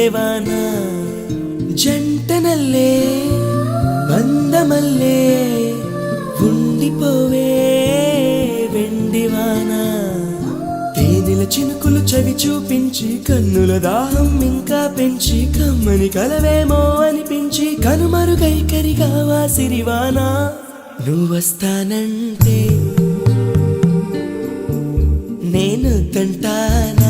మల్లెవాన జంటనల్లే బందమల్లే ఉండిపోవే వెండివాన తేనెల చినుకులు చవి చూపించి కన్నుల దాహం ఇంకా పెంచి కమ్మని కలవేమో అనిపించి కనుమరుగైకరిగావా సిరివాన నువ్వొస్తానంటే నేను తంటాను